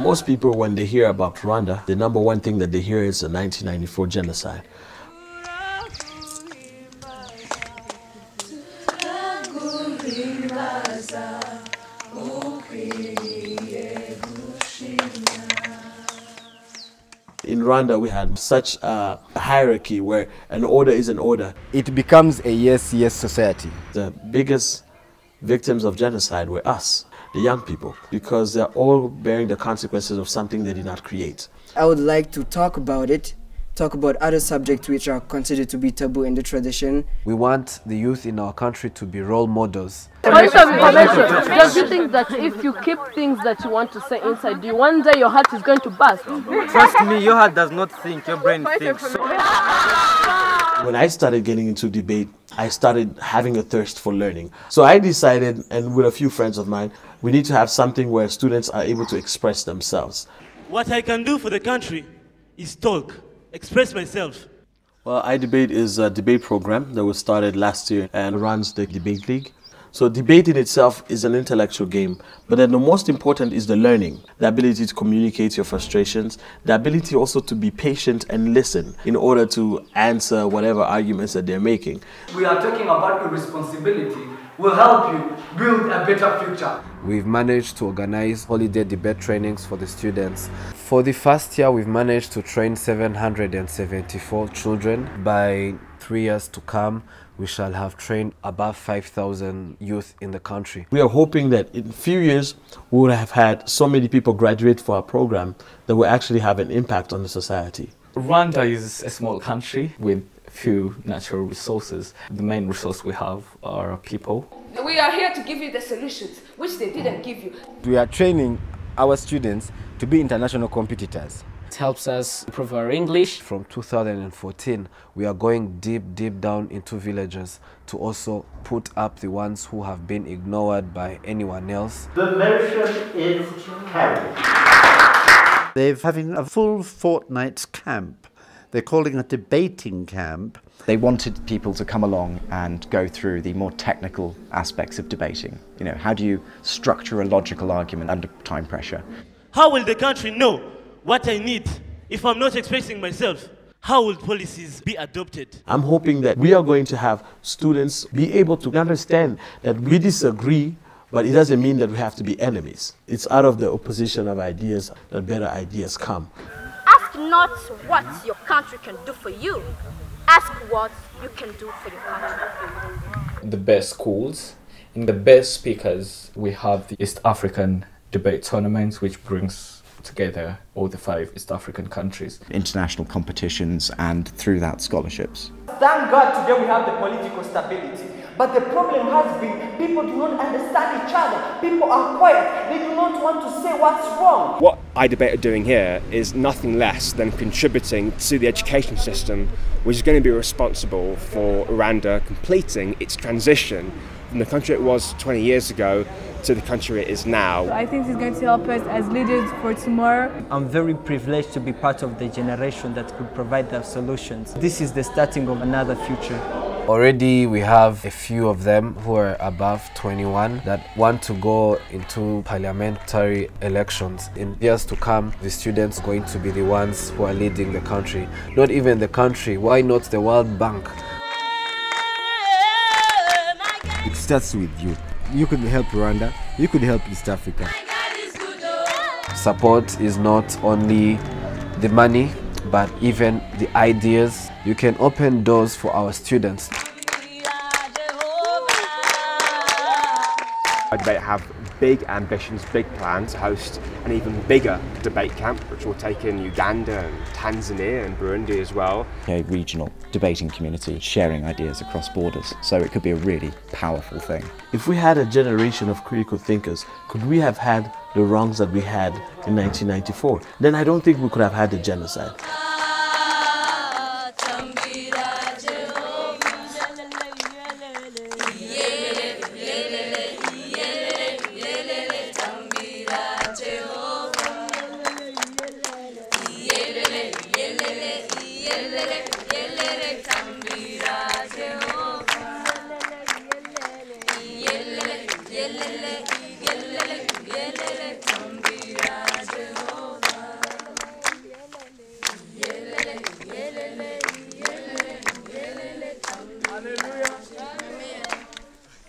Most people, when they hear about Rwanda, the number one thing that they hear is the 1994 genocide. In Rwanda, we had such a hierarchy where an order is an order. It becomes a yes-yes society. The biggest victims of genocide were us, the young people, because they're all bearing the consequences of something they did not create. I would like to talk about it, talk about other subjects which are considered to be taboo in the tradition. We want the youth in our country to be role models. Just you think that if you keep things that you want to say inside you, one day your heart is going to burst? Trust me, your heart does not think, your brain thinks. When I started getting into debate, I started having a thirst for learning. So I decided, and with a few friends of mine, we need to have something where students are able to express themselves. What I can do for the country is talk, express myself. Well, iDebate is a debate program that was started last year and runs the debate league. So debate in itself is an intellectual game, but then the most important is the learning, the ability to communicate your frustrations, the ability also to be patient and listen in order to answer whatever arguments that they're making. We are talking about the responsibility will help you build a better future. We've managed to organize holiday debate trainings for the students. For the first year, we've managed to train 774 children. By 3 years to come, we shall have trained above 5,000 youth in the country. We are hoping that in a few years, we will have had so many people graduate for our program that will actually have an impact on the society. Rwanda is a small country with few natural resources. The main resource we have are people. We are here to give you the solutions, which they didn't give you. We are training our students to be international competitors. It helps us improve our English. From 2014, we are going deep down into villages to also put up the ones who have been ignored by anyone else. The motion is carried. They're having a full fortnight's camp. They're calling a debating camp. They wanted people to come along and go through the more technical aspects of debating. You know, how do you structure a logical argument under time pressure? How will the country know what I need if I'm not expressing myself? How will policies be adopted? I'm hoping that we are going to have students be able to understand that we disagree, but it doesn't mean that we have to be enemies. It's out of the opposition of ideas that better ideas come. Ask not what your country can do for you. Ask what you can do for your country. The best schools and the best speakers. We have the East African debate tournaments, which brings together all the 5 East African countries. International competitions and through that scholarships. Thank God today we have the political stability. But the problem has been people do not understand each other. People are quiet. They do not want to say what's wrong. What iDebate are doing here is nothing less than contributing to the education system, which is going to be responsible for Rwanda completing its transition from the country it was 20 years ago to the country it is now. I think it's going to help us as leaders for tomorrow. I'm very privileged to be part of the generation that could provide the solutions. This is the starting of another future. Already we have a few of them who are above 21 that want to go into parliamentary elections. In years to come, the students are going to be the ones who are leading the country. Not even the country, why not the World Bank? It starts with you. You could help Rwanda, you could help East Africa. Support is not only the money, but even the ideas. You can open doors for our students. iDebate have big ambitions, big plans to host an even bigger debate camp, which will take in Uganda and Tanzania and Burundi as well. A regional debating community sharing ideas across borders, so it could be a really powerful thing. If we had a generation of critical thinkers, could we have had the wrongs that we had in 1994? Then I don't think we could have had the genocide. Yelele,